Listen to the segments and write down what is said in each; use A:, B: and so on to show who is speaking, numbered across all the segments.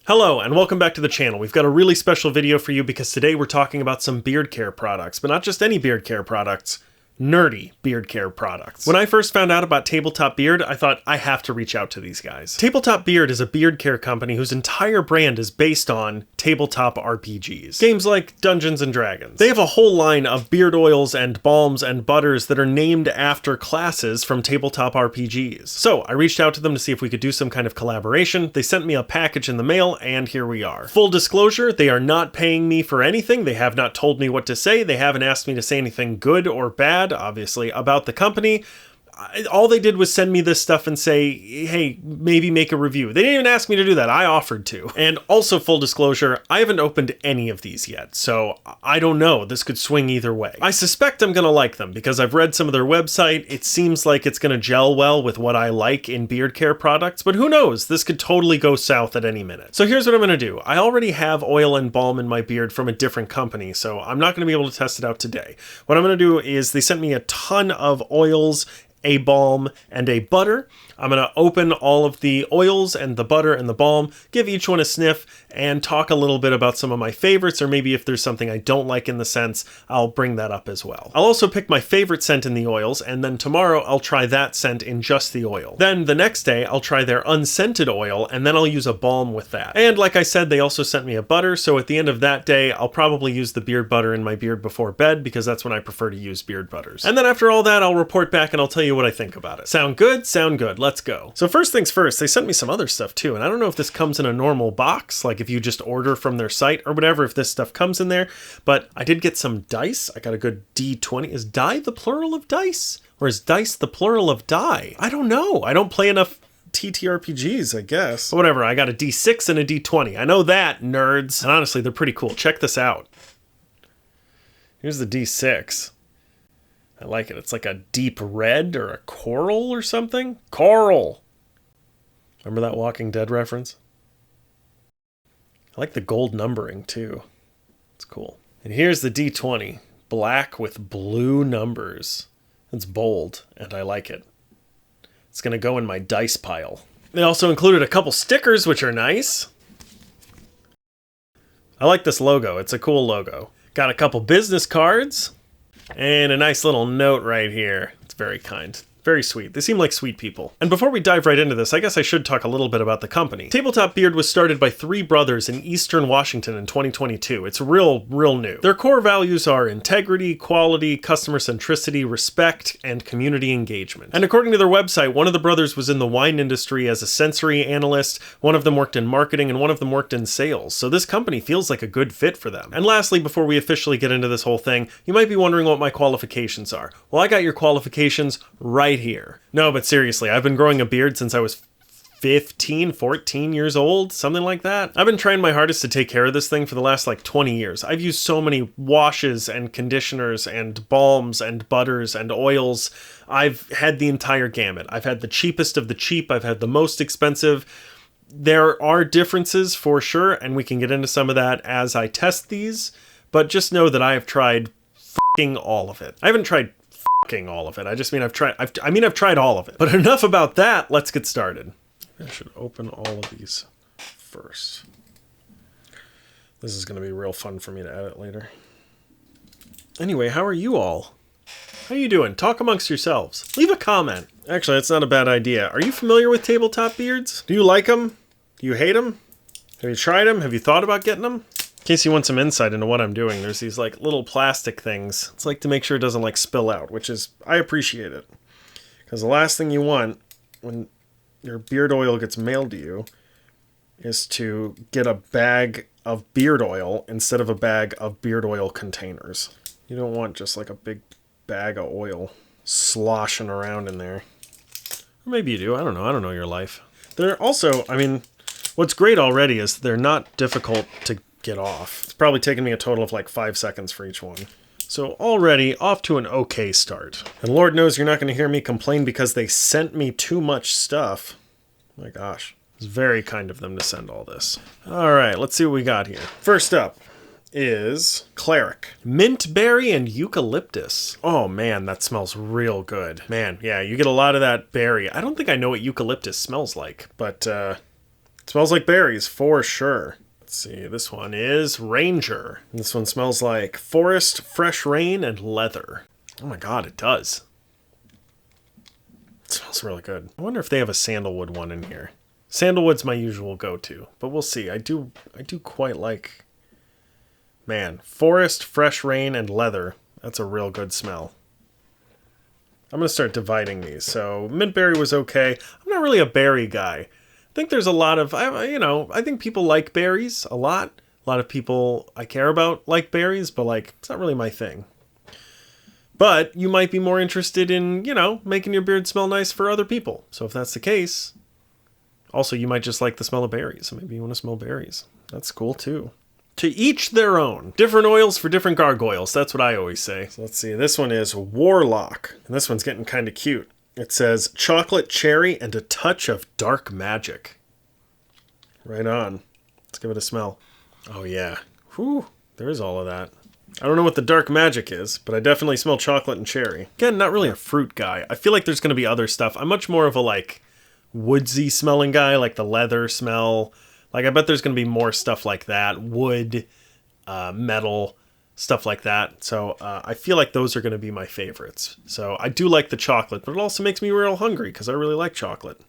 A: Hello and welcome back to the channel. We've got a really special video for you because today we're talking about some beard care products, but not just any beard care products. Nerdy beard care products. When I first found out about Tabletop Beard, I thought I have to reach out to these guys. Tabletop Beard is a beard care company whose entire brand is based on tabletop RPGs. Games like Dungeons and Dragons. They have a whole line of beard oils and balms and butters that are named after classes from tabletop RPGs. So I reached out to them to see if we could do some kind of collaboration. They sent me a package in the mail and here we are. Full disclosure, they are not paying me for anything. They have not told me what to say. They haven't asked me to say anything good or bad, obviously, about the company. All they did was send me this stuff and say, hey, maybe make a review. They didn't even ask me to do that. I offered to. And also, full disclosure, I haven't opened any of these yet, so I don't know. This could swing either way. I suspect I'm gonna like them because I've read some of their website. It seems like it's gonna gel well with what I like in beard care products, but who knows? This could totally go south at any minute. So here's what I'm gonna do. I already have oil and balm in my beard from a different company, so I'm not gonna be able to test it out today. What I'm gonna do is they sent me a ton of oils, a balm, and a butter. I'm going to open all of the oils and the butter and the balm, give each one a sniff, and talk a little bit about some of my favorites, or maybe if there's something I don't like in the scents, I'll bring that up as well. I'll also pick my favorite scent in the oils, and then tomorrow I'll try that scent in just the oil. Then the next day I'll try their unscented oil, and then I'll use a balm with that. And like I said, they also sent me a butter, so at the end of that day, I'll probably use the beard butter in my beard before bed, because that's when I prefer to use beard butters. And then after all that, I'll report back and I'll tell you what I think about it. Sound good? Sound good. Let's go. So first things first, they sent me some other stuff too, and I don't know if this comes in a normal box, like if you just order from their site or whatever, if this stuff comes in there, but I did get some dice. I got a good D20. Is die the plural of dice? Or is dice the plural of die? I don't know. I don't play enough TTRPGs, I guess. But whatever, I got a D6 and a D20. I know that, nerds. And honestly, they're pretty cool. Check this out. Here's the D6. I like it. It's like a deep red or a coral or something. Coral! Remember that Walking Dead reference? I like the gold numbering too. It's cool. And here's the D20. Black with blue numbers. It's bold, and I like it. It's gonna go in my dice pile. They also included a couple stickers, which are nice. I like this logo. It's a cool logo. Got a couple business cards. And a nice little note right here. It's very kind. Very sweet. They seem like sweet people. And before we dive right into this, I guess I should talk a little bit about the company. Tabletop Beard was started by three brothers in Eastern Washington in 2022. It's real new. Their core values are integrity, quality, customer centricity, respect, and community engagement. And according to their website, one of the brothers was in the wine industry as a sensory analyst, one of them worked in marketing, and one of them worked in sales. So this company feels like a good fit for them. And lastly, before we officially get into this whole thing, you might be wondering what my qualifications are. Well, I got your qualifications right here. No, but seriously, I've been growing a beard since I was 14 years old, something like that. I've been trying my hardest to take care of this thing for the last like 20 years. I've used so many washes and conditioners and balms and butters and oils. I've had the entire gamut. I've had the cheapest of the cheap. I've had the most expensive. There are differences for sure, and we can get into some of that as I test these, but just know that I have tried f***ing all of it. I haven't tried all of it. I just mean I've tried all of it. But enough about that. Let's get started. I should open all of these first. This is going to be real fun for me to edit later. Anyway, how are you all? How you doing? Talk amongst yourselves. Leave a comment. Actually, that's not a bad idea. Are you familiar with tabletop beards? Do you like them? Do you hate them? Have you tried them? Have you thought about getting them? In case you want some insight into what I'm doing, there's these like little plastic things. It's like to make sure it doesn't like spill out, which is, I appreciate it. Because the last thing you want when your beard oil gets mailed to you is to get a bag of beard oil instead of a bag of beard oil containers. You don't want just like a big bag of oil sloshing around in there. Or maybe you do, I don't know. I don't know your life. They're also, I mean, what's great already is they're not difficult to get off. It's probably taken me a total of like 5 seconds for each one. So already off to an okay start. And Lord knows you're not going to hear me complain because they sent me too much stuff. My gosh. It's very kind of them to send all this. Alright, let's see what we got here. First up is Cleric. Mint berry and eucalyptus. Oh man, that smells real good. Man, yeah, you get a lot of that berry. I don't think I know what eucalyptus smells like, but It smells like berries, for sure. Let's see, this one is Ranger. This one smells like forest, fresh rain, and leather. Oh my god, it does. It smells really good. I wonder if they have a sandalwood one in here. Sandalwood's my usual go-to, but we'll see. I do quite like... Man, forest, fresh rain, and leather. That's a real good smell. I'm going to start dividing these. So, mint berry was okay. I'm not really a berry guy. I think there's a lot of, I think people like berries a lot. A lot of people I care about like berries, but like, it's not really my thing. But you might be more interested in, making your beard smell nice for other people. So if that's the case, also you might just like the smell of berries. So maybe you want to smell berries. That's cool too. To each their own. Different oils for different gargoyles. That's what I always say. So let's see. This one is Warlock. And this one's getting kind of cute. It says chocolate cherry and a touch of dark magic. Right on. Let's give it a smell. Oh yeah. Whew. There is all of that. I don't know what the dark magic is, but I definitely smell chocolate and cherry. Again, not really a fruit guy. I feel like there's going to be other stuff. I'm much more of a like woodsy smelling guy, like the leather smell. Like, I bet there's going to be more stuff like that. Wood, metal, stuff like that. So I feel like those are going to be my favorites. So I do like the chocolate, but it also makes me real hungry because I really like chocolate.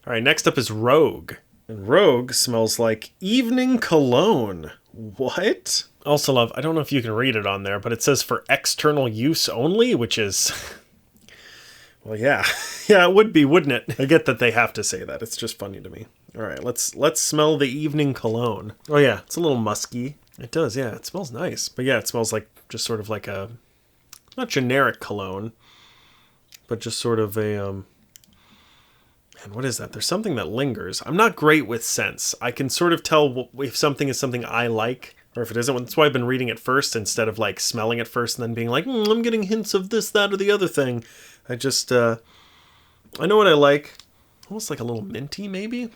A: All right, next up is Rogue. And Rogue smells like evening cologne. What? Also love, I don't know if you can read it on there, but it says for external use only, which is... Well, yeah. Yeah, it would be, wouldn't it? I get that they have to say that. It's just funny to me. All right, let's smell the evening cologne. Oh, yeah, it's a little musky. It does, yeah. It smells nice. But yeah, it smells like just sort of like a, not generic cologne, but just sort of a, man, what is that? There's something that lingers. I'm not great with scents. I can sort of tell if something is something I like or if it isn't. That's why I've been reading it first instead of like smelling it first and then being like, I'm getting hints of this, that, or the other thing. I just, I know what I like. Almost like a little minty, maybe?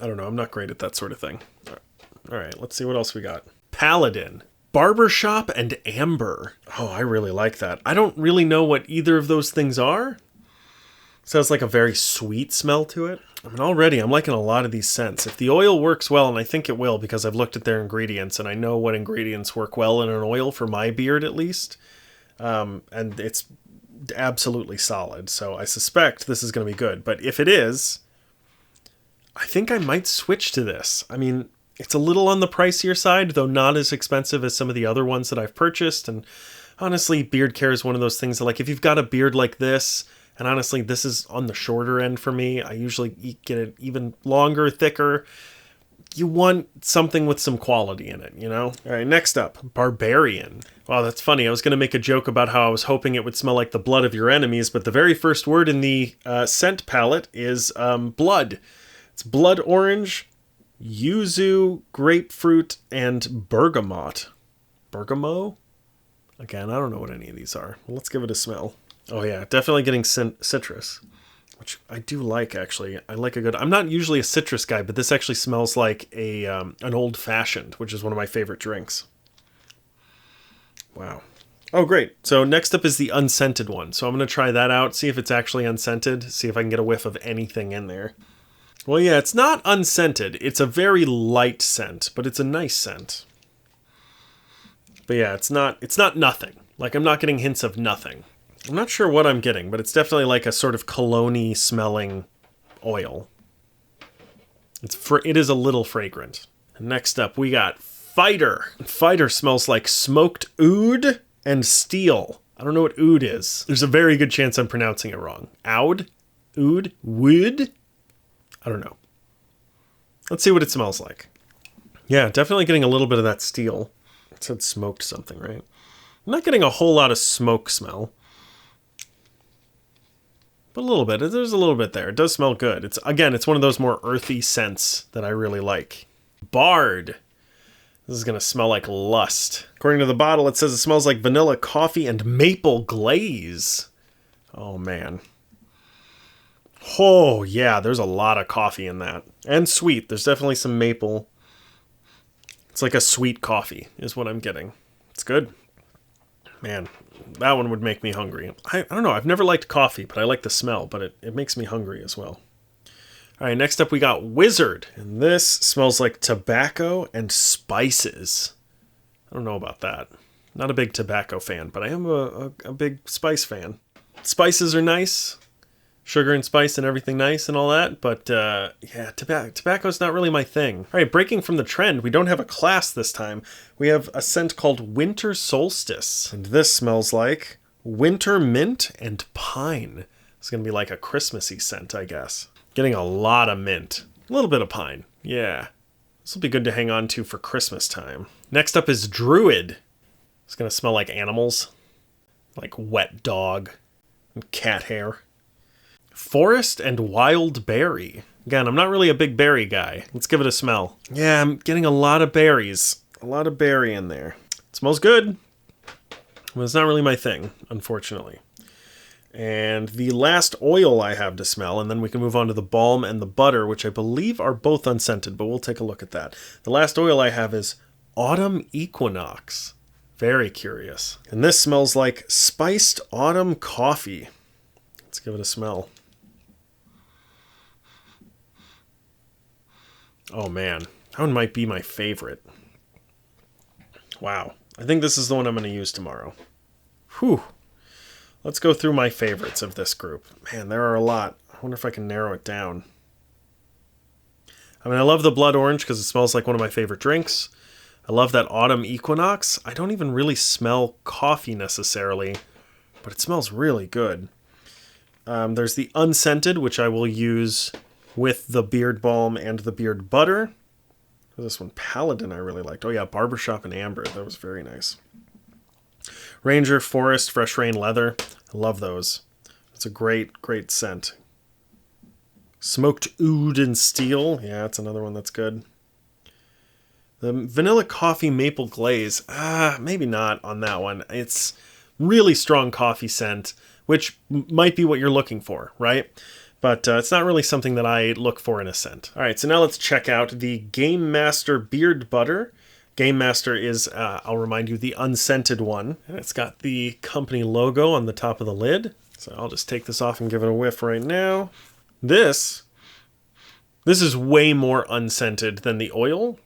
A: I don't know. I'm not great at that sort of thing. All right, let's see what else we got. Paladin. Barbershop and Amber. Oh, I really like that. I don't really know what either of those things are. Sounds like a very sweet smell to it. I mean, already I'm liking a lot of these scents. If the oil works well, and I think it will because I've looked at their ingredients and I know what ingredients work well in an oil for my beard at least, and it's absolutely solid. So I suspect this is going to be good. But if it is, I think I might switch to this. I mean, it's a little on the pricier side, though not as expensive as some of the other ones that I've purchased. And honestly, beard care is one of those things that, like, if you've got a beard like this, and honestly, this is on the shorter end for me. I usually get it even longer, thicker. You want something with some quality in it, you know? All right, next up, Barbarian. Wow, that's funny. I was going to make a joke about how I was hoping it would smell like the blood of your enemies, but the very first word in the scent palette is blood. It's blood orange, yuzu, grapefruit, and bergamot. Bergamot? Again, I don't know what any of these are. Well, let's give it a smell. Oh yeah, definitely getting citrus, which I do like, actually. I like a good... I'm not usually a citrus guy, but this actually smells like a an old-fashioned, which is one of my favorite drinks. Wow. Oh, great. So next up is the unscented one. So I'm going to try that out, see if it's actually unscented, see if I can get a whiff of anything in there. Well, yeah, it's not unscented. It's a very light scent, but it's a nice scent. But yeah, it's not nothing. Like, I'm not getting hints of nothing. I'm not sure what I'm getting, but it's definitely like a sort of cologne-y smelling oil. It is a little fragrant. Next up, we got Fighter. Fighter smells like smoked oud and steel. I don't know what oud is. There's a very good chance I'm pronouncing it wrong. Oud? Oud? Wood? I don't know. Let's see what it smells like. Yeah, definitely getting a little bit of that steel. It said smoked something, right? I'm not getting a whole lot of smoke smell. But a little bit. There's a little bit there. It does smell good. It's one of those more earthy scents that I really like. Bard. This is going to smell like lust. According to the bottle, it says it smells like vanilla coffee and maple glaze. Oh, man. Oh, yeah. There's a lot of coffee in that. And sweet. There's definitely some maple. It's like a sweet coffee is what I'm getting. It's good. Man, that one would make me hungry. I don't know. I've never liked coffee, but I like the smell, but it makes me hungry as well. All right, next up we got Wizard. And this smells like tobacco and spices. I don't know about that. Not a big tobacco fan, but I am a big spice fan. Spices are nice. Sugar and spice and everything nice and all that. But yeah, tobacco's not really my thing. All right, breaking from the trend, we don't have a class this time. We have a scent called Winter Solstice. And this smells like winter mint and pine. It's going to be like a Christmassy scent, I guess. Getting a lot of mint. A little bit of pine. Yeah. This will be good to hang on to for Christmas time. Next up is Druid. It's going to smell like animals. Like wet dog and cat hair. Forest and Wild Berry. Again, I'm not really a big berry guy. Let's give it a smell. Yeah, I'm getting a lot of berries. A lot of berry in there. It smells good. But it's not really my thing, unfortunately. And the last oil I have to smell, and then we can move on to the balm and the butter, which I believe are both unscented, but we'll take a look at that. The last oil I have is Autumn Equinox. Very curious. And this smells like spiced autumn coffee. Let's give it a smell. Oh man, that one might be my favorite. Wow. I think this is the one I'm going to use tomorrow. Whew. Let's go through my favorites of this group. Man, there are a lot. I wonder if I can narrow it down. I mean, I love the blood orange because it smells like one of my favorite drinks. I love that autumn equinox. I don't even really smell coffee necessarily, but it smells really good. There's the unscented, which I will use with the beard balm and the beard butter. This one, Paladin, I really liked. Oh yeah, Barbershop and Amber. That was very nice. Ranger, Forest, Fresh Rain, Leather. I love those. It's a great, great scent. Smoked Oud and Steel. Yeah, that's another one that's good. The Vanilla Coffee Maple Glaze. Maybe not on that one. It's really strong coffee scent, which might be what you're looking for, right? But it's not really something that I look for in a scent. All right, so now let's check out the Game Master Beard Butter. Game Master is, I'll remind you, the unscented one. And it's got the company logo on the top of the lid. So I'll just take this off and give it a whiff right now. This is way more unscented than the oil,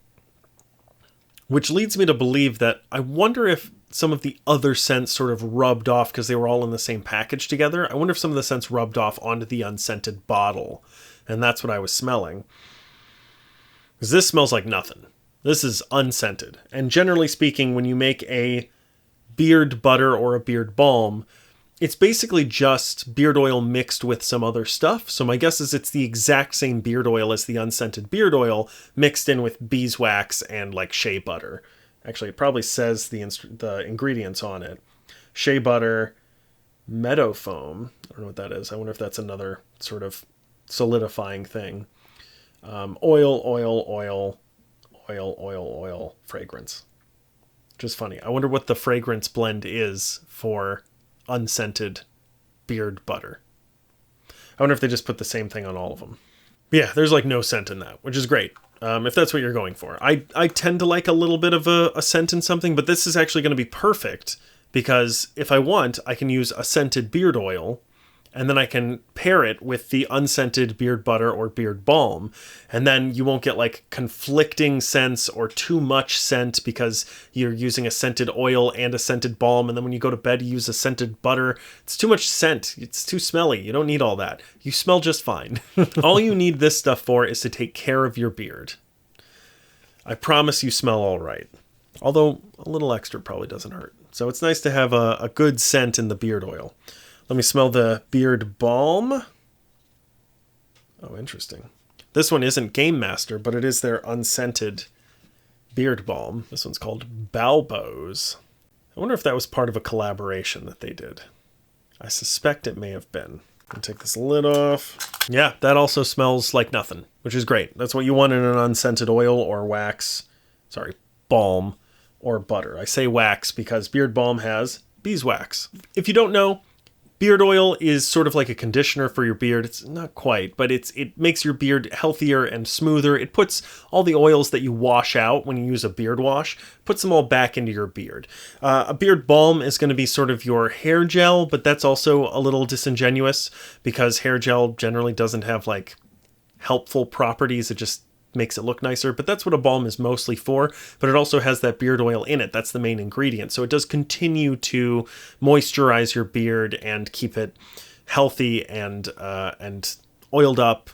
A: which leads me to believe that I wonder if some of the other scents sort of rubbed off because they were all in the same package together. I wonder if some of the scents rubbed off onto the unscented bottle. And that's what I was smelling. Because this smells like nothing. This is unscented. And generally speaking, when you make a beard butter or a beard balm, it's basically just beard oil mixed with some other stuff. So my guess is it's the exact same beard oil as the unscented beard oil mixed in with beeswax and like shea butter. Actually, it probably says the ingredients on it. Shea butter, meadow foam. I don't know what that is. I wonder if that's another sort of solidifying thing. Oil, fragrance. Which is funny. I wonder what the fragrance blend is for unscented beard butter. I wonder if they just put the same thing on all of them. But yeah, there's like no scent in that, which is great. If that's what you're going for. I tend to like a little bit of a scent in something, but this is actually going to be perfect because if I want, I can use a scented beard oil and then I can pair it with the unscented beard butter or beard balm. And then you won't get like conflicting scents or too much scent because you're using a scented oil and a scented balm. And then when you go to bed, you use a scented butter. It's too much scent. It's too smelly. You don't need all that. You smell just fine. All you need this stuff for is to take care of your beard. I promise you smell all right. Although a little extra probably doesn't hurt. So it's nice to have a good scent in the beard oil. Let me smell the beard balm. Oh, interesting. This one isn't Game Master, but it is their unscented beard balm. This one's called Balbo's. I wonder if that was part of a collaboration that they did. I suspect it may have been. I'll take this lid off. Yeah, that also smells like nothing, which is great. That's what you want in an unscented oil or wax. Sorry, balm or butter. I say wax because beard balm has beeswax. If you don't know, beard oil is sort of like a conditioner for your beard. It's not quite, but it makes your beard healthier and smoother. It puts all the oils that you wash out when you use a beard wash, puts them all back into your beard. A beard balm is going to be sort of your hair gel, but that's also a little disingenuous because hair gel generally doesn't have like helpful properties. It just makes it look nicer, but that's what a balm is mostly for. But it also has that beard oil in it. That's the main ingredient. So it does continue to moisturize your beard and keep it healthy and oiled up.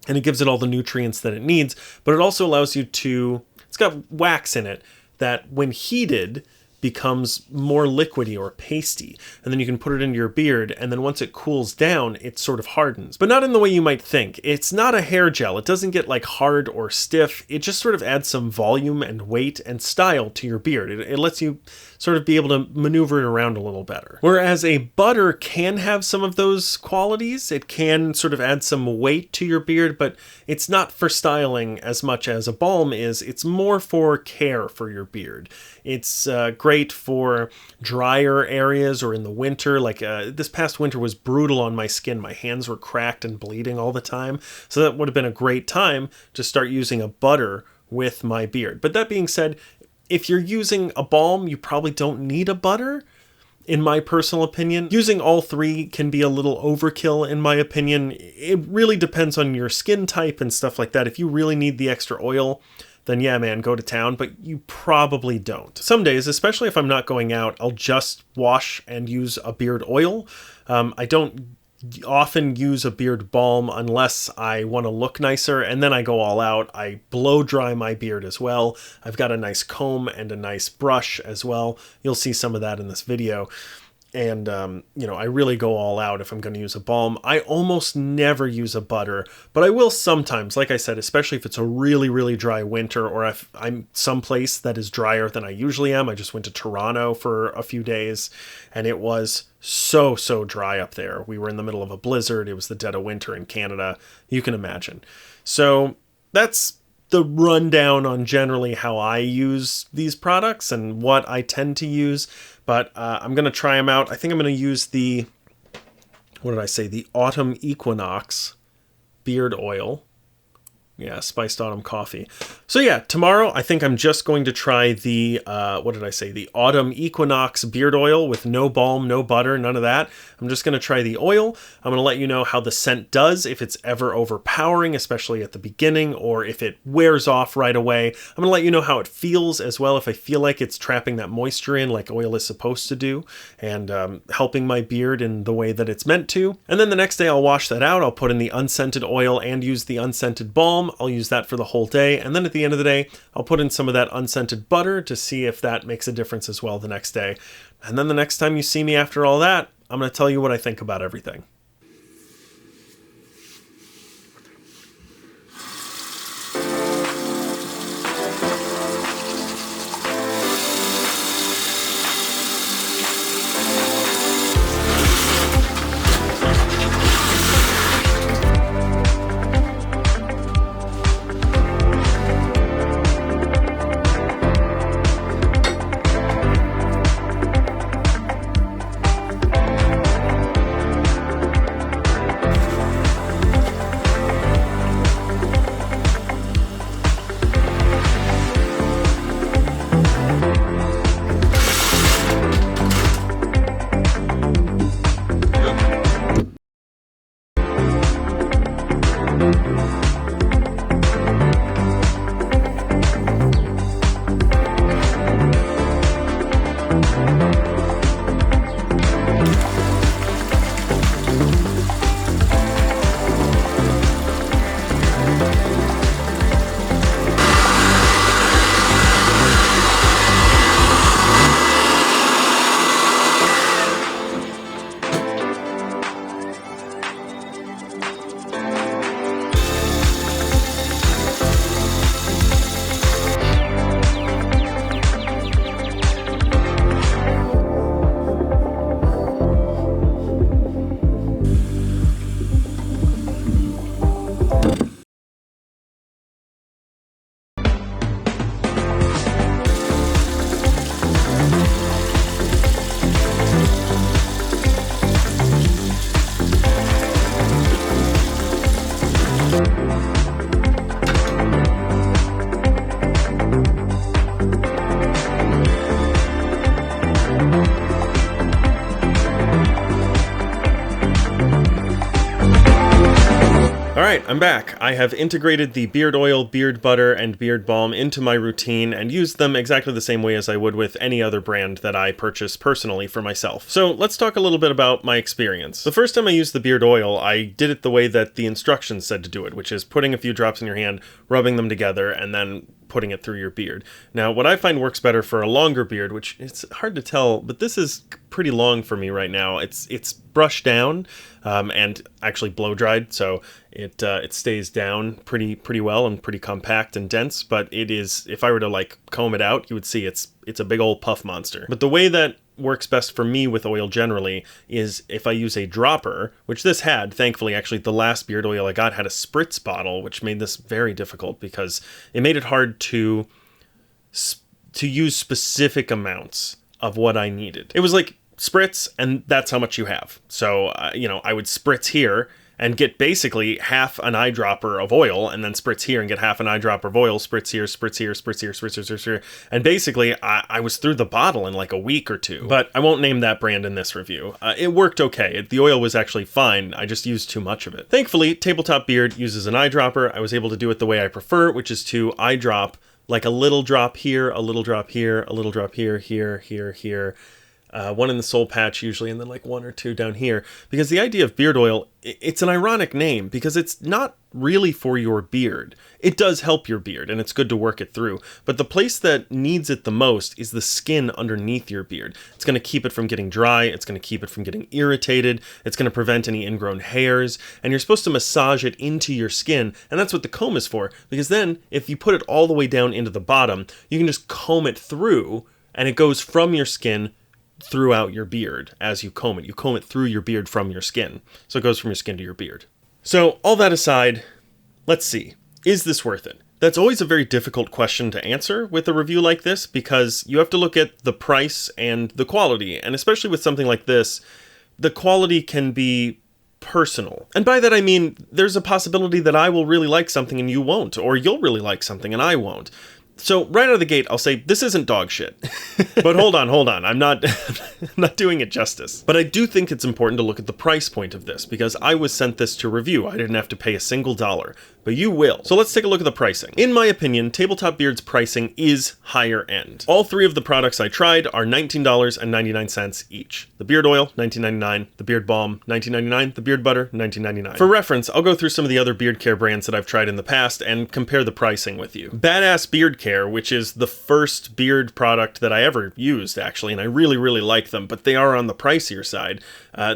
A: And it gives it all the nutrients that it needs. But it also allows you to, it's got wax in it that when heated becomes more liquidy or pasty, and then you can put it into your beard, and then once it cools down, it sort of hardens, but not in the way you might think. It's not a hair gel. It doesn't get like hard or stiff. It just sort of adds some volume and weight and style to your beard. It lets you sort of be able to maneuver it around a little better. Whereas a butter can have some of those qualities. It can sort of add some weight to your beard, but it's not for styling as much as a balm is. It's more for care for your beard. It's great for drier areas or in the winter. Like this past winter was brutal on my skin. My hands were cracked and bleeding all the time. So that would have been a great time to start using a butter with my beard. But that being said, if you're using a balm, you probably don't need a butter, in my personal opinion. Using all three can be a little overkill, in my opinion. It really depends on your skin type and stuff like that. If you really need the extra oil, then yeah, man, go to town, but you probably don't. Some days, especially if I'm not going out, I'll just wash and use a beard oil. I don't often use a beard balm unless I want to look nicer, and then I go all out. I blow dry my beard as well. I've got a nice comb and a nice brush as well. You'll see some of that in this video. And, I really go all out if I'm going to use a balm. I almost never use a butter, but I will sometimes, like I said, especially if it's a really, really dry winter, or if I'm someplace that is drier than I usually am. I just went to Toronto for a few days, and it was so dry up there. We were in the middle of a blizzard. It was the dead of winter in Canada. You can imagine. So that's the rundown on generally how I use these products and what I tend to use. But I'm going to try them out. I think I'm going to use the Autumn Equinox beard oil. Yeah, spiced autumn coffee. So yeah, tomorrow I think I'm just going to try the, the Autumn Equinox beard oil with no balm, no butter, none of that. I'm just going to try the oil. I'm going to let you know how the scent does, if it's ever overpowering, especially at the beginning, or if it wears off right away. I'm going to let you know how it feels as well, if I feel like it's trapping that moisture in like oil is supposed to do, and helping my beard in the way that it's meant to. And then the next day I'll wash that out. I'll put in the unscented oil and use the unscented balm. I'll use that for the whole day, and then at the end of the day I'll put in some of that unscented butter to see if that makes a difference as well the next day. And then the next time you see me after all that, I'm going to tell you what I think about everything. Alright, I'm back. I have integrated the beard oil, beard butter, and beard balm into my routine and used them exactly the same way as I would with any other brand that I purchase personally for myself. So let's talk a little bit about my experience. The first time I used the beard oil, I did it the way that the instructions said to do it, which is putting a few drops in your hand, rubbing them together, and then putting it through your beard. Now, what I find works better for a longer beard, which it's hard to tell, but this is pretty long for me right now. It's brushed down and actually blow dried, so it stays down pretty well and pretty compact and dense. But it is, if I were to like comb it out, you would see it's a big old puff monster. But the way that works best for me with oil generally is if I use a dropper, which this had, thankfully. Actually, the last beard oil I got had a spritz bottle, which made this very difficult because it made it hard to use specific amounts of what I needed. It was like spritz, and that's how much you have. So, I would spritz here and get basically half an eyedropper of oil, and then spritz here and get half an eyedropper of oil, spritz here, spritz here, spritz here, spritz here, spritz here. And basically, I was through the bottle in like a week or two. But I won't name that brand in this review. It worked okay. The oil was actually fine. I just used too much of it. Thankfully, Tabletop Beard uses an eyedropper. I was able to do it the way I prefer, which is to eyedrop like a little drop here, a little drop here, a little drop here, here, here, here. One in the soul patch usually, and then like one or two down here. Because the idea of beard oil, it's an ironic name because it's not really for your beard. It does help your beard, and it's good to work it through. But the place that needs it the most is the skin underneath your beard. It's going to keep it from getting dry. It's going to keep it from getting irritated. It's going to prevent any ingrown hairs. And you're supposed to massage it into your skin, and that's what the comb is for. Because then, if you put it all the way down into the bottom, you can just comb it through, and it goes from your skin throughout your beard as you comb it. You comb it through your beard from your skin. So it goes from your skin to your beard. So all that aside, let's see. Is this worth it? That's always a very difficult question to answer with a review like this because you have to look at the price and the quality. And especially with something like this, the quality can be personal. And by that I mean there's a possibility that I will really like something and you won't, or you'll really like something and I won't. So right out of the gate, I'll say this isn't dog shit. But hold on. I'm not doing it justice. But I do think it's important to look at the price point of this because I was sent this to review. I didn't have to pay a single dollar, but you will. So let's take a look at the pricing. In my opinion, Tabletop Beard's pricing is higher end. All three of the products I tried are $19.99 each. The beard oil, $19.99. The beard balm, $19.99. The beard butter, $19.99. For reference, I'll go through some of the other beard care brands that I've tried in the past and compare the pricing with you. Badass Beard Care, which is the first beard product that I ever used, actually, and I really, really like them, but they are on the pricier side.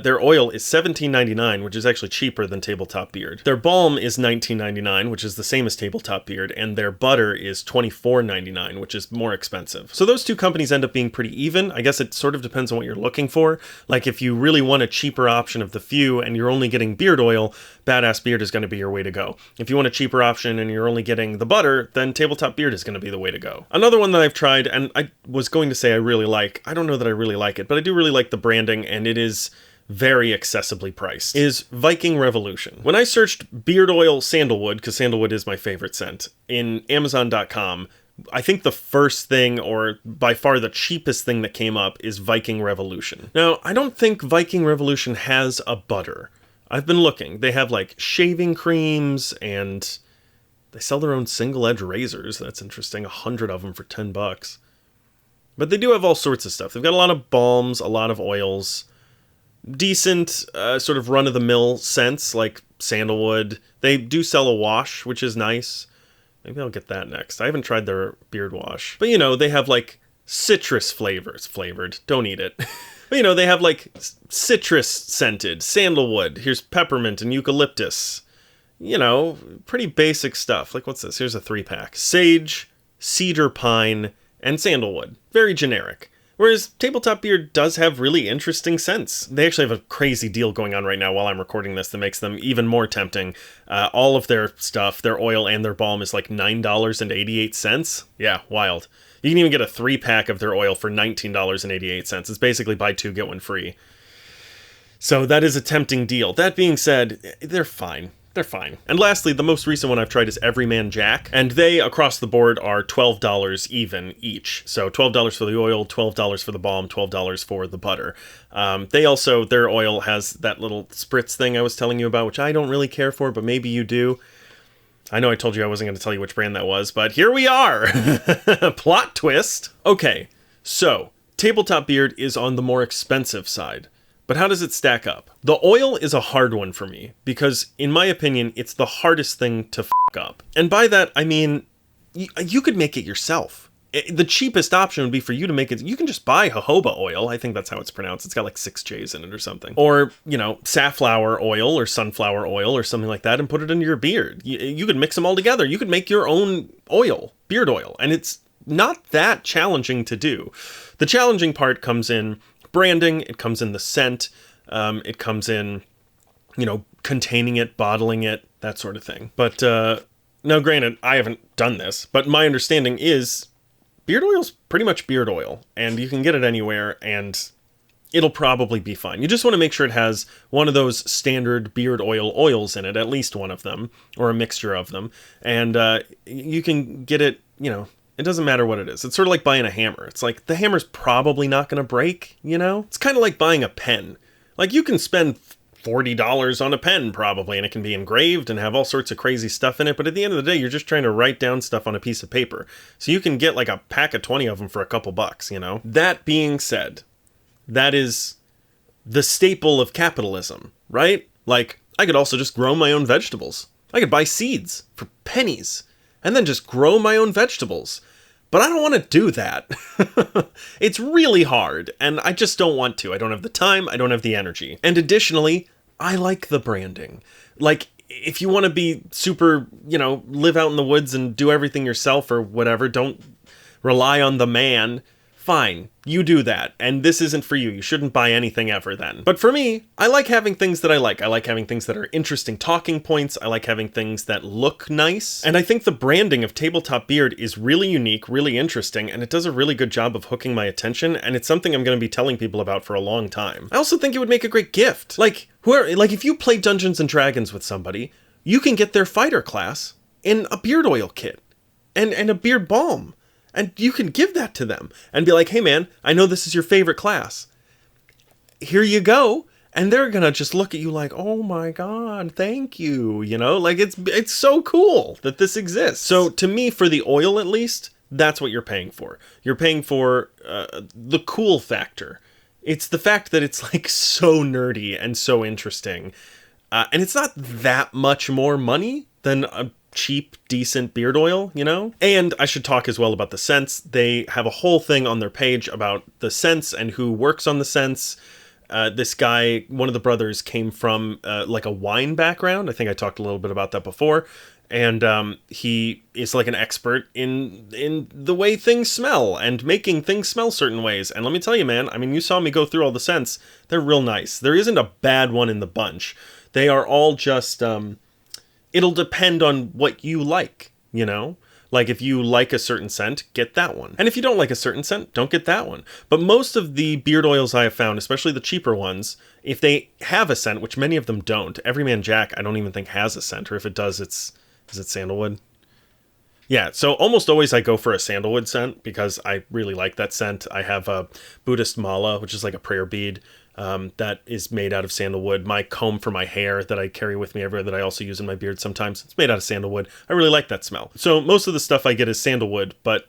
A: Their oil is $17.99, which is actually cheaper than Tabletop Beard. Their balm is $19.99, which is the same as Tabletop Beard, and their butter is $24.99, which is more expensive. So those two companies end up being pretty even. I guess it sort of depends on what you're looking for. Like if you really want a cheaper option of the few and you're only getting beard oil, Badass Beard is going to be your way to go. If you want a cheaper option and you're only getting the butter, then Tabletop Beard is going to be the way to go. Another one that I've tried, and I was going to say I really like, I don't know that I really like it, but I do really like the branding, and it is very accessibly priced, is Viking Revolution. When I searched beard oil sandalwood, because sandalwood is my favorite scent, in Amazon.com, I think the first thing, or by far the cheapest thing that came up, is Viking Revolution. Now, I don't think Viking Revolution has a butter. I've been looking. They have like shaving creams, and they sell their own single-edge razors. That's interesting. 100 of them for $10. But they do have all sorts of stuff. They've got a lot of balms, a lot of oils, decent sort of run-of-the-mill scents like sandalwood. They do sell a wash, which is nice. Maybe I'll get that next. I haven't tried their beard wash. But, they have like citrus flavors. Flavored. Don't eat it. But, they have like citrus scented, sandalwood. Here's peppermint and eucalyptus. Pretty basic stuff. Like, what's this? Here's a 3-pack. Sage, cedar pine, and sandalwood. Very generic. Whereas Tabletop Beard does have really interesting scents. They actually have a crazy deal going on right now while I'm recording this that makes them even more tempting. All of their stuff, their oil and their balm, is like $9.88. Yeah, wild. You can even get a 3-pack of their oil for $19.88. It's basically buy 2, get 1 free. So that is a tempting deal. That being said, they're fine. they're fine. And lastly, the most recent one I've tried is Everyman Jack, and they, across the board, are $12 even each. So $12 for the oil, $12 for the balm, $12 for the butter. They also, their oil has that little spritz thing I was telling you about, which I don't really care for, but maybe you do. I know I told you I wasn't going to tell you which brand that was, but here we are! Plot twist! Okay, so, Tabletop Beard is on the more expensive side. But how does it stack up? The oil is a hard one for me, because in my opinion, it's the hardest thing to f*** up. And by that, I mean, you could make it yourself. The cheapest option would be for you to make it. You can just buy jojoba oil. I think that's how it's pronounced. It's got like 6 J's in it or something. Or, you know, safflower oil or sunflower oil or something like that and put it into your beard. You could mix them all together. You could make your own oil, beard oil. And it's not that challenging to do. The challenging part comes in branding, it comes in the scent, it comes in, you know, containing it, bottling it, that sort of thing. But now granted, I haven't done this, but my understanding is beard oil's pretty much beard oil, and you can get it anywhere, and it'll probably be fine. You just want to make sure it has one of those standard beard oils in it, at least one of them, or a mixture of them, and you can get it, you know, it doesn't matter what it is. It's sort of like buying a hammer. It's like, the hammer's probably not going to break, you know? It's kind of like buying a pen. Like, you can spend $40 on a pen, probably, and it can be engraved and have all sorts of crazy stuff in it, but at the end of the day, you're just trying to write down stuff on a piece of paper. So you can get, like, a pack of 20 of them for a couple bucks, you know? That being said, that is the staple of capitalism, right? Like, I could also just grow my own vegetables. I could buy seeds for pennies and then just grow my own vegetables. But I don't want to do that. It's really hard, and I just don't want to. I don't have the time, I don't have the energy. And additionally, I like the branding. Like, if you want to be super, you know, live out in the woods and do everything yourself or whatever, don't rely on the man, fine, you do that, and this isn't for you. You shouldn't buy anything ever then. But for me, I like having things that I like. I like having things that are interesting talking points. I like having things that look nice. And I think the branding of Tabletop Beard is really unique, really interesting, and it does a really good job of hooking my attention, and it's something I'm going to be telling people about for a long time. I also think it would make a great gift. Like, if you play Dungeons and Dragons with somebody, you can get their fighter class in a beard oil kit and a beard balm. And you can give that to them and be like, hey man, I know this is your favorite class. Here you go. And they're going to just look at you like, oh my God, thank you. You know, like it's so cool that this exists. So to me, for the oil at least, that's what you're paying for. You're paying for the cool factor. It's the fact that it's like so nerdy and so interesting. And it's not that much more money than a cheap, decent beard oil, you know? And I should talk as well about the scents. They have a whole thing on their page about the scents and who works on the scents. This guy, one of the brothers, came from like a wine background. I think I talked a little bit about that before. And he is like an expert in the way things smell and making things smell certain ways. And let me tell you, man, I mean, you saw me go through all the scents. They're real nice. There isn't a bad one in the bunch. They are all just... it'll depend on what you like, you know? Like, if you like a certain scent, get that one. And if you don't like a certain scent, don't get that one. But most of the beard oils I have found, especially the cheaper ones, if they have a scent, which many of them don't, Everyman Jack I don't even think has a scent, or if it does, is it sandalwood? Yeah, so almost always I go for a sandalwood scent because I really like that scent. I have a Buddhist mala, which is like a prayer bead, that is made out of sandalwood. My comb for my hair that I carry with me everywhere that I also use in my beard sometimes, it's made out of sandalwood. I really like that smell. So most of the stuff I get is sandalwood, but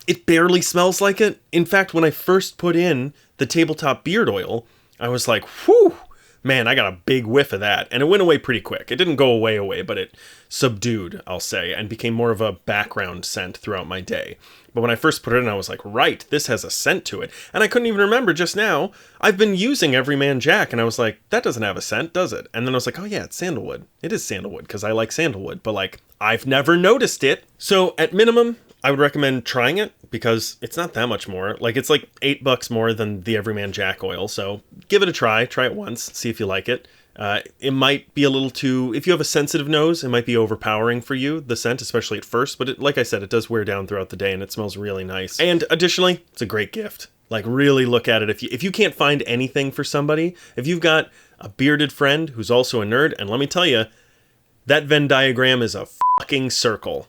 A: it barely smells like it. In fact, when I first put in the Tabletop Beard oil, I was like, whew, man, I got a big whiff of that. And it went away pretty quick. It didn't go away, but it subdued, I'll say, and became more of a background scent throughout my day. But when I first put it in, I was like, right, this has a scent to it. And I couldn't even remember just now. I've been using Everyman Jack, and I was like, that doesn't have a scent, does it? And then I was like, oh yeah, it's sandalwood. It is sandalwood, because I like sandalwood. But like, I've never noticed it. So at minimum, I would recommend trying it, because it's not that much more. Like, it's like $8 more than the Everyman Jack oil. So give it a try. Try it once. See if you like it. It might be a little too, if you have a sensitive nose, it might be overpowering for you, the scent, especially at first, but like I said, it does wear down throughout the day and it smells really nice. And additionally, it's a great gift. Like, really look at it. If you can't find anything for somebody, if you've got a bearded friend who's also a nerd, and let me tell you, That Venn diagram is a fucking circle.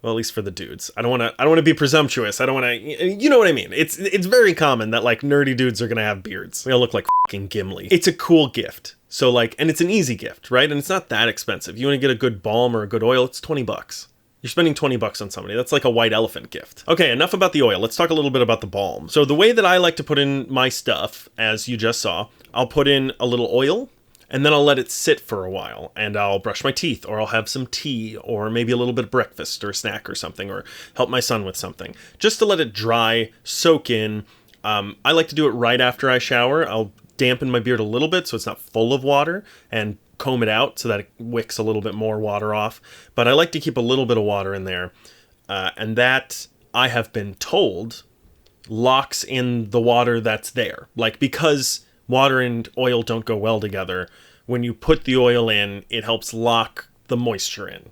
A: Well, at least for the dudes. I don't want to be presumptuous. I don't want to, you know what I mean? It's very common that like nerdy dudes are going to have beards. They all look like fucking Gimli. It's a cool gift. So like, and it's an easy gift, right? And it's not that expensive. You want to get a good balm or a good oil, it's $20. You're spending $20 on somebody. That's like a white elephant gift. Okay, enough about the oil. Let's talk a little bit about the balm. So the way that I like to put in my stuff, as you just saw, I'll put in a little oil, and then I'll let it sit for a while, and I'll brush my teeth, or I'll have some tea, or maybe a little bit of breakfast or a snack or something, or help my son with something, just to let it dry, soak in. I like to do it right after I shower. I'll dampen my beard a little bit so it's not full of water, and comb it out so that it wicks a little bit more water off. But I like to keep a little bit of water in there, and that, I have been told, locks in the water that's there. Like, because water and oil don't go well together, when you put the oil in, it helps lock the moisture in.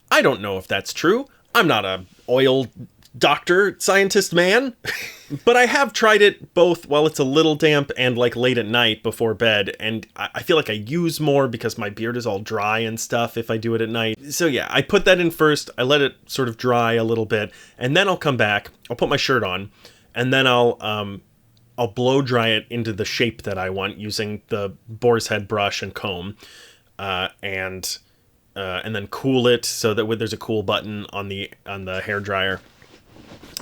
A: I don't know if that's true. I'm not a oil doctor, scientist man, but I have tried it both while it's a little damp and like late at night before bed, and I feel like I use more because my beard is all dry and stuff if I do it at night. So yeah, I put that in first, I let it sort of dry a little bit, and then I'll come back, I'll put my shirt on, and then I'll blow dry it into the shape that I want using the boar's head brush and comb, and then cool it so that there's a cool button on the hair dryer.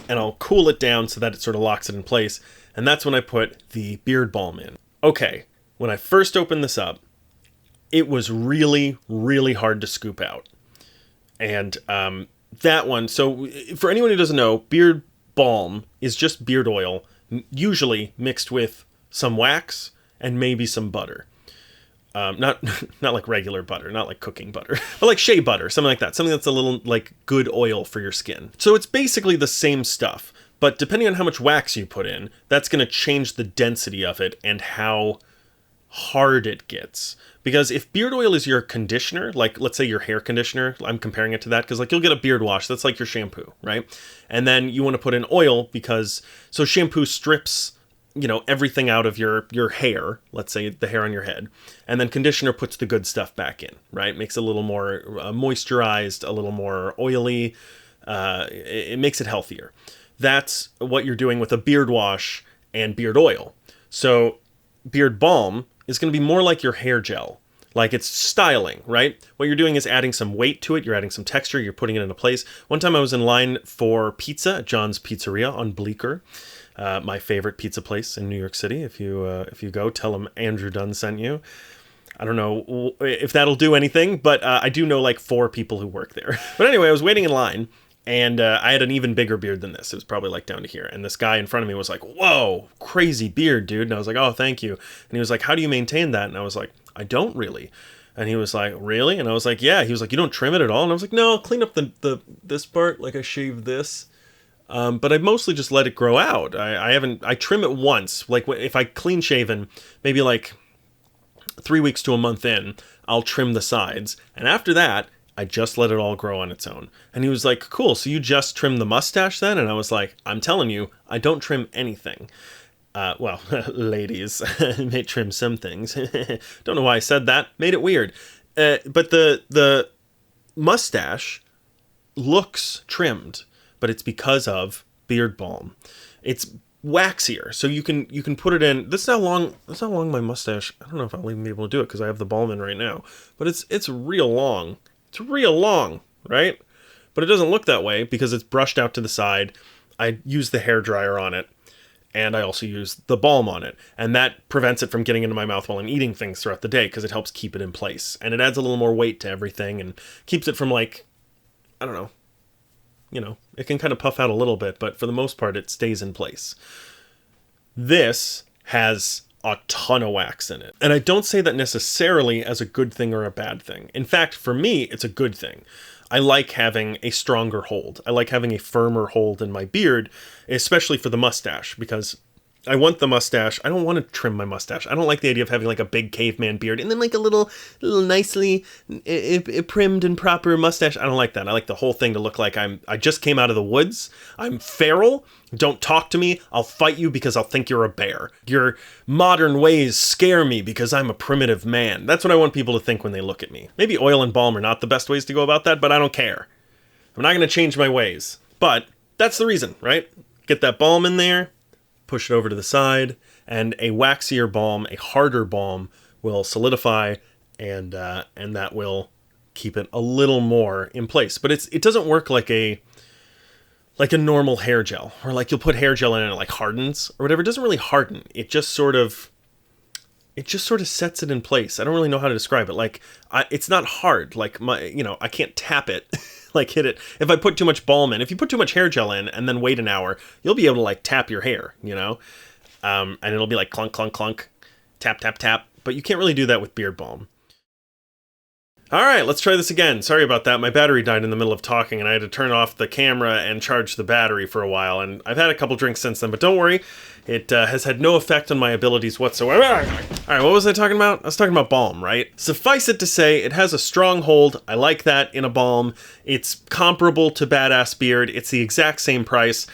A: And I'll cool it down so that it sort of locks it in place. And that's when I put the beard balm in. Okay, when I first opened this up, it was really, really hard to scoop out. And that one, so for anyone who doesn't know, beard balm is just beard oil, usually mixed with some wax and maybe some butter. Not like regular butter, not like cooking butter, but like shea butter, something like that. Something that's a little like good oil for your skin. So it's basically the same stuff, but depending on how much wax you put in, that's going to change the density of it and how hard it gets. Because if beard oil is your conditioner, like let's say your hair conditioner, I'm comparing it to that because like you'll get a beard wash, that's like your shampoo, right? And then you want to put in oil because, so shampoo strips, you know, everything out of your hair, let's say the hair on your head, and then conditioner puts the good stuff back in, right? Makes it a little more moisturized, a little more oily. It makes it healthier. That's what you're doing with a beard wash and beard oil. So beard balm is going to be more like your hair gel. Like it's styling, right? What you're doing is adding some weight to it. You're adding some texture. You're putting it into place. One time I was in line for pizza at John's Pizzeria on Bleecker. My favorite pizza place in New York City. If you go, tell them Andrew Dunn sent you. I don't know if that'll do anything, but I do know like 4 people who work there. But anyway, I was waiting in line, and I had an even bigger beard than this. It was probably like down to here. And this guy in front of me was like, "Whoa, crazy beard, dude." And I was like, "Oh, thank you." And he was like, "How do you maintain that?" And I was like, "I don't really." And he was like, "Really?" And I was like, "Yeah." He was like, "You don't trim it at all?" And I was like, "No, I'll clean up this part. Like I shave this." But I mostly just let it grow out. I trim it once. Like if I clean shaven, maybe like 3 weeks to a month in, I'll trim the sides. And after that, I just let it all grow on its own. And he was like, "Cool, so you just trim the mustache then?" And I was like, "I'm telling you, I don't trim anything." Well, ladies, may trim some things. Don't know why I said that. Made it weird. But the mustache looks trimmed, but it's because of beard balm. It's waxier, so you can put it in. That's how long my mustache. I don't know if I'll even be able to do it because I have the balm in right now. But it's real long. It's real long, right? But it doesn't look that way because it's brushed out to the side. I use the hair dryer on it, and I also use the balm on it, and that prevents it from getting into my mouth while I'm eating things throughout the day because it helps keep it in place, and it adds a little more weight to everything and keeps it from like, I don't know. You know, it can kind of puff out a little bit, but for the most part, it stays in place. This has a ton of wax in it. And I don't say that necessarily as a good thing or a bad thing. In fact, for me, it's a good thing. I like having a stronger hold. I like having a firmer hold in my beard, especially for the mustache, because I want the mustache. I don't want to trim my mustache. I don't like the idea of having like a big caveman beard and then like a little nicely primmed and proper mustache. I don't like that. I like the whole thing to look like I just came out of the woods. I'm feral. Don't talk to me. I'll fight you because I'll think you're a bear. Your modern ways scare me because I'm a primitive man. That's what I want people to think when they look at me. Maybe oil and balm are not the best ways to go about that, but I don't care. I'm not going to change my ways. But that's the reason, right? Get that balm in there. Push it over to the side, and a waxier balm, a harder balm, will solidify, and that will keep it a little more in place. But it doesn't work like a normal hair gel, or like you'll put hair gel in and it like hardens or whatever. It doesn't really harden. It just sort of sets it in place. I don't really know how to describe it. Like it's not hard. Like I can't tap it. Like hit it. If I put too much balm in, if you put too much hair gel in and then wait an hour, you'll be able to like tap your hair, and it'll be like clunk, clunk, clunk, tap, tap, tap. But you can't really do that with beard balm. All right, let's try this again. Sorry about that. My battery died in the middle of talking and I had to turn off the camera and charge the battery for a while. And I've had a couple drinks since then, but don't worry. It has had no effect on my abilities whatsoever. All right, what was I talking about? I was talking about balm, right? Suffice it to say, it has a strong hold. I like that in a balm. It's comparable to Badass Beard. It's the exact same price.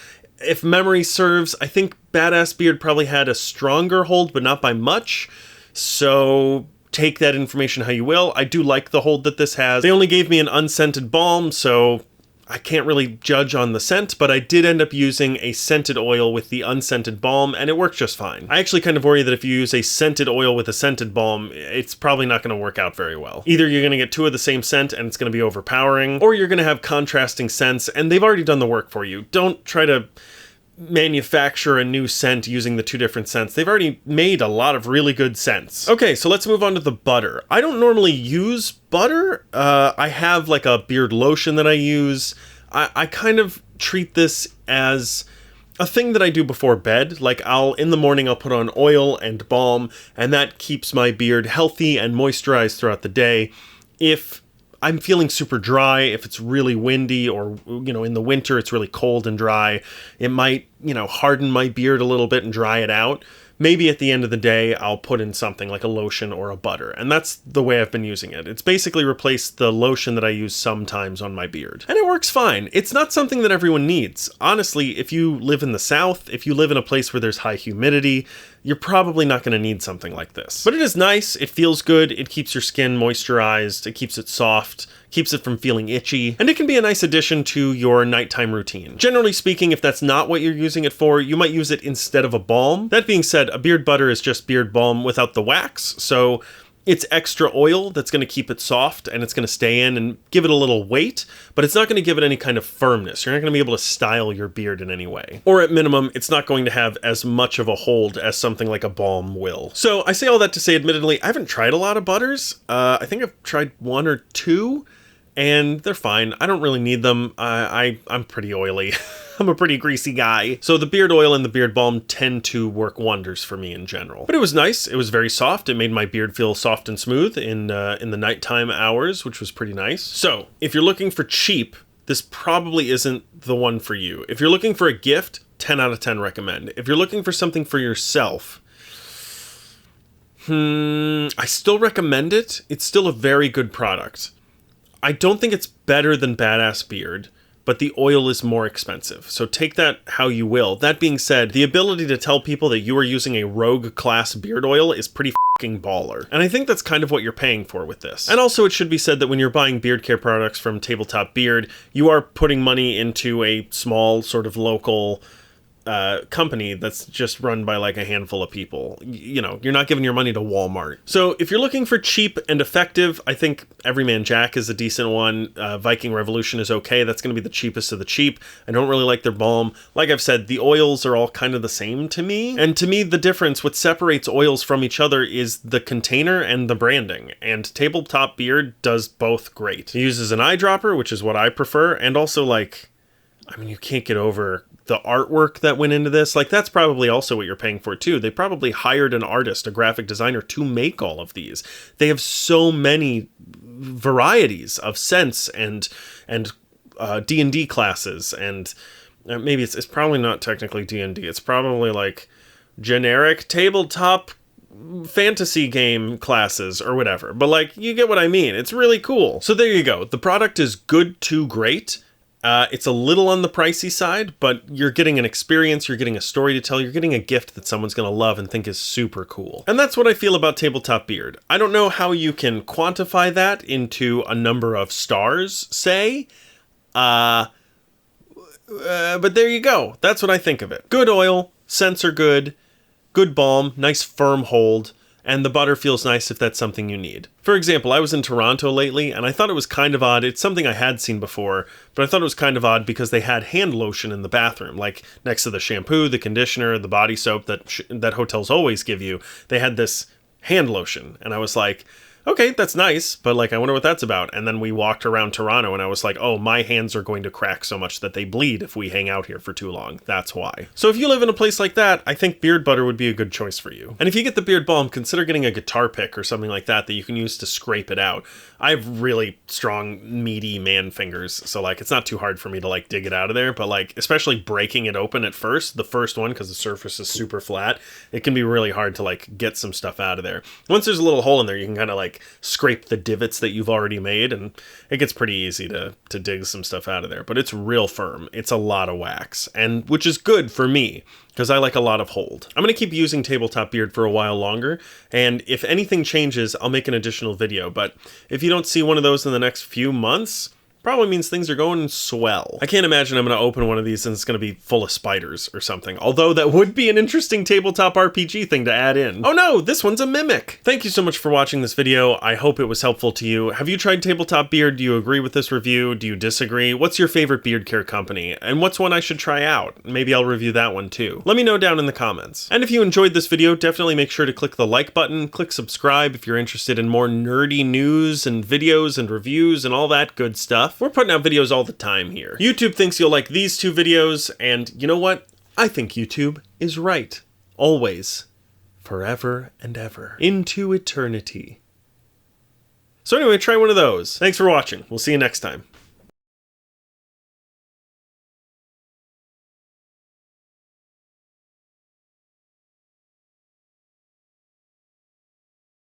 A: If memory serves, I think Badass Beard probably had a stronger hold, but not by much. So take that information how you will. I do like the hold that this has. They only gave me an unscented balm, so I can't really judge on the scent, but I did end up using a scented oil with the unscented balm, and it worked just fine. I actually kind of worry that if you use a scented oil with a scented balm, it's probably not going to work out very well. Either you're going to get two of the same scent and it's going to be overpowering, or you're going to have contrasting scents, and they've already done the work for you. Don't try to manufacture a new scent using the two different scents. They've already made a lot of really good scents. Okay, so let's move on to the butter. I don't normally use butter. I have like a beard lotion that I use. I kind of treat this as a thing that I do before bed. Like in the morning I'll put on oil and balm, and that keeps my beard healthy and moisturized throughout the day. If I'm feeling super dry, if it's really windy, or in the winter it's really cold and dry, it might harden my beard a little bit and dry it out. Maybe at the end of the day I'll put in something like a lotion or a butter, and that's the way I've been using it. It's basically replaced the lotion that I use sometimes on my beard, and it works fine. It's not something that everyone needs. Honestly, if you live in the South, if you live in a place where there's high humidity, you're probably not going to need something like this. But it is nice, it feels good, it keeps your skin moisturized, it keeps it soft, keeps it from feeling itchy, and it can be a nice addition to your nighttime routine. Generally speaking, if that's not what you're using it for, you might use it instead of a balm. That being said, a beard butter is just beard balm without the wax, so it's extra oil that's going to keep it soft, and it's going to stay in and give it a little weight, but it's not going to give it any kind of firmness. You're not going to be able to style your beard in any way. Or at minimum, it's not going to have as much of a hold as something like a balm will. So I say all that to say, admittedly, I haven't tried a lot of butters. I think I've tried one or two, and they're fine. I don't really need them. I'm pretty oily. I'm a pretty greasy guy. So the beard oil and the beard balm tend to work wonders for me in general. But it was nice. It was very soft. It made my beard feel soft and smooth in the nighttime hours, which was pretty nice. So if you're looking for cheap, this probably isn't the one for you. If you're looking for a gift, 10 out of 10 recommend. If you're looking for something for yourself, I still recommend it. It's still a very good product. I don't think it's better than Badass Beard, but the oil is more expensive. So take that how you will. That being said, the ability to tell people that you are using a rogue class beard oil is pretty fucking baller. And I think that's kind of what you're paying for with this. And also it should be said that when you're buying beard care products from Tabletop Beard, you are putting money into a small sort of local company that's just run by like a handful of people. You're not giving your money to Walmart. So if you're looking for cheap and effective, I think Everyman Jack is a decent one. Viking Revolution is okay. That's going to be the cheapest of the cheap. I don't really like their balm. Like I've said, the oils are all kind of the same to me. And to me, the difference, what separates oils from each other is the container and the branding. And Tabletop Beard does both great. It uses an eyedropper, which is what I prefer. And also you can't get over the artwork that went into this. That's probably also what you're paying for too. They probably hired an artist, a graphic designer, to make all of these. They have so many varieties of scents and D&D classes, and maybe it's probably not technically D&D. It's probably like generic tabletop fantasy game classes or whatever. But like, you get what I mean. It's really cool. So there you go. The product is good to great. It's a little on the pricey side, but you're getting an experience, you're getting a story to tell, you're getting a gift that someone's going to love and think is super cool. And that's what I feel about Tabletop Beard. I don't know how you can quantify that into a number of stars, say. But there you go. That's what I think of it. Good oil, scents are good, good balm, nice firm hold, and the butter feels nice if that's something you need. For example, I was in Toronto lately, and I thought it was kind of odd. It's something I had seen before, but I thought it was kind of odd because they had hand lotion in the bathroom, like next to the shampoo, the conditioner, the body soap that hotels always give you. They had this hand lotion, and I was like, okay, that's nice, but like, I wonder what that's about. And then we walked around Toronto and I was like, oh, my hands are going to crack so much that they bleed if we hang out here for too long. That's why. So if you live in a place like that, I think beard butter would be a good choice for you. And if you get the beard balm, consider getting a guitar pick or something like that you can use to scrape it out. I have really strong, meaty man fingers, so like, it's not too hard for me to like dig it out of there, but like, especially breaking it open at first, the first one, because the surface is super flat, it can be really hard to like get some stuff out of there. Once there's a little hole in there, you can kind of like scrape the divots that you've already made, and it gets pretty easy to dig some stuff out of there. But it's real firm. It's a lot of wax, and which is good for me because I like a lot of hold. I'm going to keep using Tabletop Beard for a while longer, and if anything changes, I'll make an additional video. But if you don't see one of those in the next few months, probably means things are going swell. I can't imagine I'm going to open one of these and it's going to be full of spiders or something. Although that would be an interesting tabletop RPG thing to add in. Oh no, this one's a mimic. Thank you so much for watching this video. I hope it was helpful to you. Have you tried Tabletop Beard? Do you agree with this review? Do you disagree? What's your favorite beard care company? And what's one I should try out? Maybe I'll review that one too. Let me know down in the comments. And if you enjoyed this video, definitely make sure to click the like button, click subscribe if you're interested in more nerdy news and videos and reviews and all that good stuff. We're putting out videos all the time here. YouTube thinks you'll like these two videos, and you know what? I think YouTube is right. Always. Forever and ever. Into eternity. So anyway, try one of those. Thanks for watching. We'll see you next time.